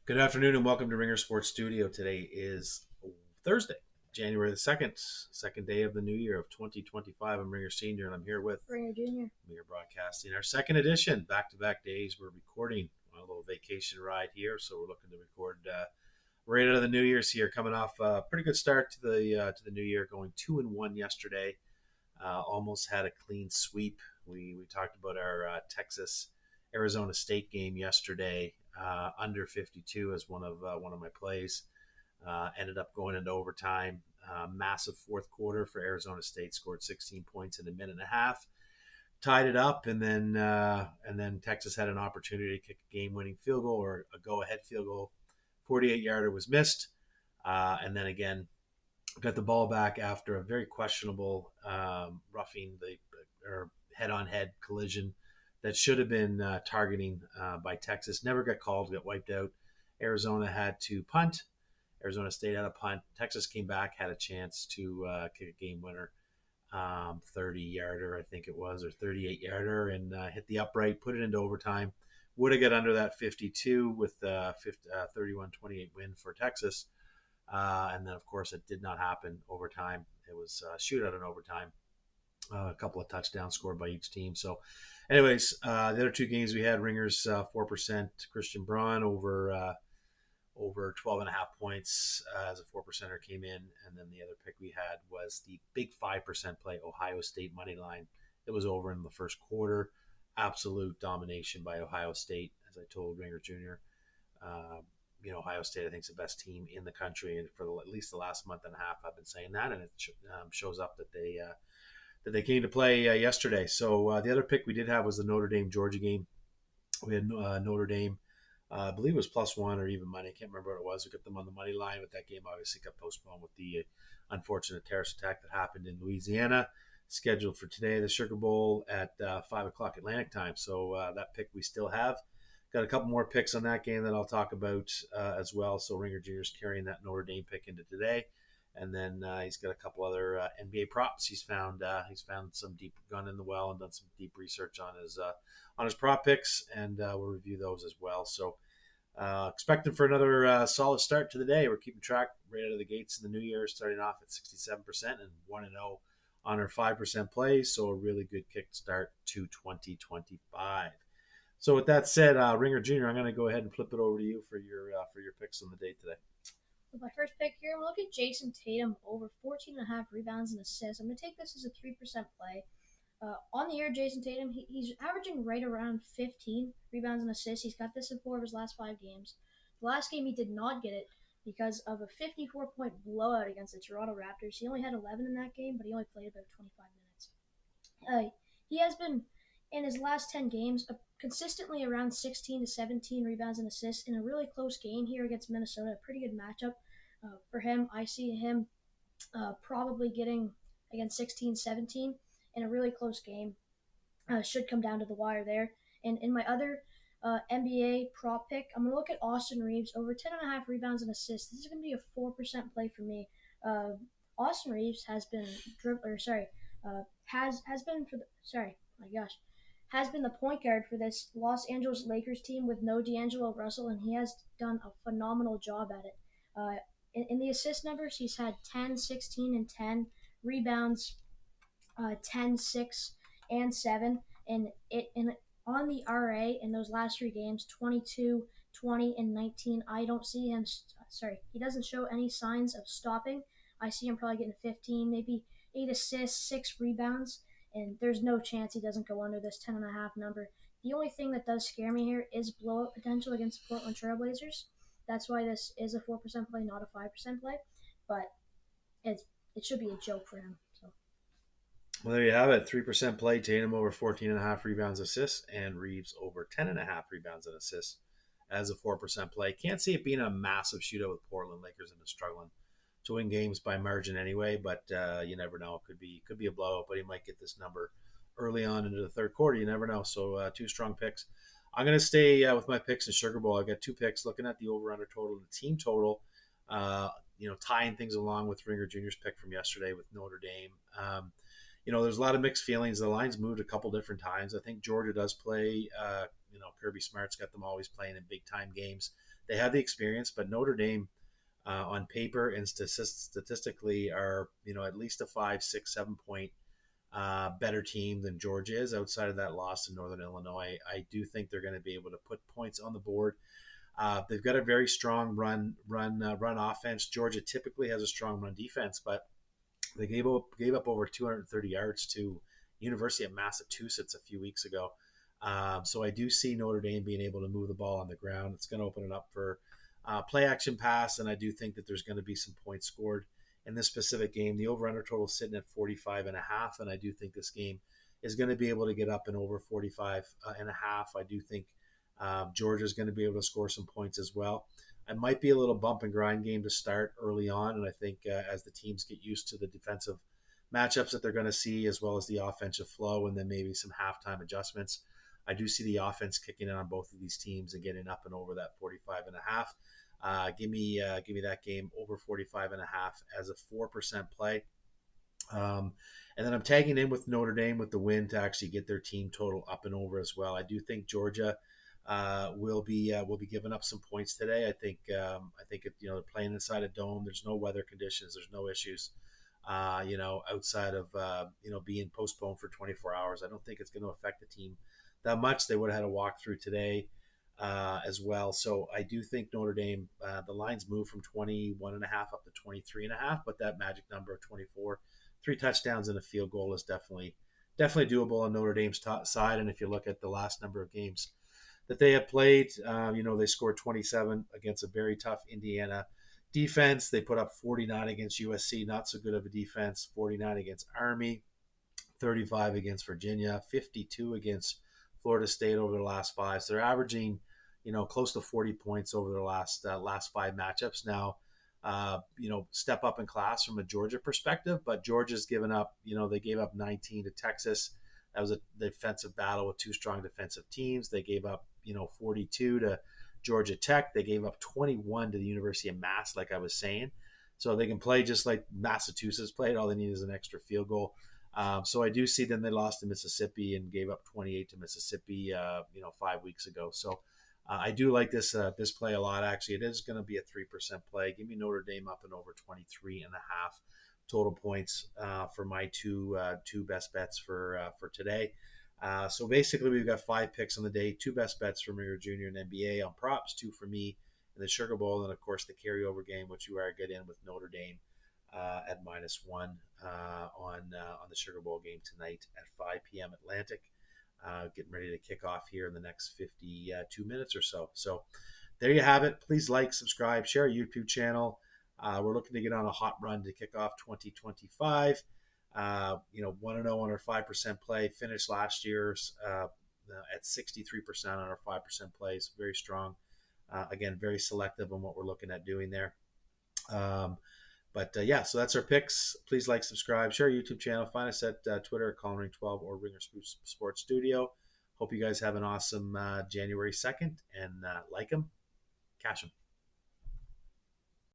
Good afternoon and welcome to Ringer Sports Studio. Today is Thursday, January the 2nd, second day of the new year of 2025. I'm Ringer Senior and I'm here with Ringer Junior. Ringer Broadcasting. Our second edition, back-to-back days. We're recording on a little vacation ride here, so we're looking to record right out of the New Year's here, coming off a pretty good start to the new year, going 2-1 yesterday. Almost had a clean sweep. We talked about our Texas Arizona State game yesterday. Under 52 as one of my plays. Ended up going into overtime. Massive fourth quarter for Arizona State. Scored 16 points in a minute and a half. Tied it up, and then Texas had an opportunity to kick a game-winning field goal or a go-ahead field goal. 48-yarder was missed, and then again got the ball back after a very questionable roughing the or head-on-head collision that should have been targeting by Texas. Never got called, got wiped out. Arizona had to punt. Arizona State had a punt. Texas came back, had a chance to kick a game winner, 30-yarder, I think it was, or 38-yarder, and hit the upright, put it into overtime. Would have got under that 52 with a 31-28 win for Texas. And then, of course, it did not happen overtime. It was a shootout in overtime. A couple of touchdowns scored by each team. So, anyways, the other two games we had, Ringers 4%, Christian Braun over 12.5 points as a 4%er came in, and then the other pick we had was the big 5% play, Ohio State money line. It was over in the first quarter. Absolute domination by Ohio State, as I told Ringer Jr. Ohio State, I think, is the best team in the country, and for at least the last month and a half, I've been saying that, and it shows up that they came to play yesterday. So the other pick we did have was the Notre Dame Georgia game. We had Notre Dame, I believe it was +1 or even money. I can't remember what it was. We got them on the money line, but that game obviously got postponed with the unfortunate terrorist attack that happened in Louisiana. Scheduled for today, the Sugar Bowl at 5 o'clock Atlantic time. So that pick we still have. Got a couple more picks on that game that I'll talk about as well. So Ringer Jr. is carrying that Notre Dame pick into today. And then he's got a couple other NBA props. He's found some deep gun in the well and done some deep research on his prop picks, and we'll review those as well. So expecting for another solid start to the day. We're keeping track right out of the gates in the new year, starting off at 67% and 1-0 on our 5% plays. So a really good kick start to 2025. So with that said, Ringer Jr., I'm going to go ahead and flip it over to you for your picks on the day today. With my first pick here, I'm going to look at Jason Tatum over 14.5 rebounds and assists. I'm going to take this as a 3% play. On the year, Jason Tatum, he's averaging right around 15 rebounds and assists. He's got this in 4 of his last 5 games. The last game, he did not get it because of a 54-point blowout against the Toronto Raptors. He only had 11 in that game, but he only played about 25 minutes. He has been, in his last 10 games, consistently around 16 to 17 rebounds and assists in a really close game here against Minnesota. A pretty good matchup for him. I see him probably getting against 16, 17 in a really close game. Should come down to the wire there. And in my other NBA prop pick, I'm going to look at Austin Reeves over 10.5 rebounds and assists. This is going to be a 4% play for me. Austin Reeves has been has been for the has been the point guard for this Los Angeles Lakers team with no D'Angelo Russell, and he has done a phenomenal job at it. In the assist numbers, he's had 10, 16, and 10 rebounds, 10, 6, and 7, and on the RA in those last 3 games, 22, 20, and 19. I don't see him. He doesn't show any signs of stopping. I see him probably getting 15, maybe 8 assists, 6 rebounds, and there's no chance he doesn't go under this 10.5 number. The only thing that does scare me here is blowout potential against the Portland Trailblazers. That's why this is a 4% play, not a 5% play, but it should be a joke for him. So. Well, there you have it. 3% play, Tatum over 14.5 rebounds assists, and Reeves over 10.5 rebounds and assists as a 4% play. Can't see it being a massive shootout with Portland. Lakers into struggling to win games by margin anyway, but you never know. It could be a blowout, but he might get this number early on into the third quarter. You never know. So 2 strong picks. I'm going to stay with my picks in Sugar Bowl. I got 2 picks looking at the over-under total and the team total. Tying things along with Ringer Jr.'s pick from yesterday with Notre Dame. There's a lot of mixed feelings. The line's moved a couple different times. I think Georgia does play Kirby Smart's got them always playing in big time games. They have the experience, but Notre Dame on paper and statistically are at least a 5, 6, 7 point better team than Georgia is. Outside of that loss in Northern Illinois, I do think they're going to be able to put points on the board. They've got a very strong run offense. Georgia typically has a strong run defense, but they gave up over 230 yards to University of Massachusetts a few weeks ago. So I do see Notre Dame being able to move the ball on the ground. It's going to open it up for play action pass, and I do think that there's going to be some points scored in this specific game. The over-under total is sitting at 45.5, and I do think this game is going to be able to get up and over 45.5. I do think Georgia is going to be able to score some points as well. It might be a little bump and grind game to start early on, and I think as the teams get used to the defensive matchups that they're going to see, as well as the offensive flow, and then maybe some halftime adjustments, I do see the offense kicking in on both of these teams and getting up and over that 45.5. Give me that game over 45.5 as a 4% play. And then I'm tagging in with Notre Dame with the win to actually get their team total up and over as well. I do think Georgia will be giving up some points today. I think if, they're playing inside a dome. There's no weather conditions. There's no issues. Outside of being postponed for 24 hours, I don't think it's going to affect the team that much. They would have had a walkthrough today as well. So I do think Notre Dame, the lines move from 21.5 up to 23.5, but that magic number of 24, 3 touchdowns and a field goal is definitely doable on Notre Dame's side. And if you look at the last number of games that they have played, they scored 27 against a very tough Indiana defense. They put up 49 against USC, not so good of a defense, 49 against Army, 35 against Virginia, 52 against Florida State over the last 5. So they're averaging, close to 40 points over the last 5 matchups. Now, step up in class from a Georgia perspective, but Georgia's given up, they gave up 19 to Texas. That was a defensive battle with 2 strong defensive teams. They gave up, 42 to Georgia Tech. They gave up 21 to the University of Mass, like I was saying. So they can play just like Massachusetts played. All they need is an extra field goal. So I do see them. They lost to Mississippi and gave up 28 to Mississippi, 5 weeks ago. So I do like this play a lot. Actually, it is going to be a 3% play. Give me Notre Dame up and over 23.5 total points for my two best bets for today. So basically, we've got 5 picks on the day. 2 best bets for Mayor Jr. and NBA on props, 2 for me in the Sugar Bowl, and of course the carryover game, which you are get in with Notre Dame at -1 on the Sugar Bowl game tonight at 5 p.m. Atlantic. Getting ready to kick off here in the next 52 minutes or so. So there you have it. Please like, subscribe, share our YouTube channel. We're looking to get on a hot run to kick off 2025. 1-0 on our 5% play. Finished last year's at 63% on our 5% plays. Very strong. Again, very selective on what we're looking at doing there. So that's our picks. Please like, subscribe, share our YouTube channel. Find us at Twitter at CollinRing12 or Ringer Sports Studio. Hope you guys have an awesome January 2nd, and like them, cash them.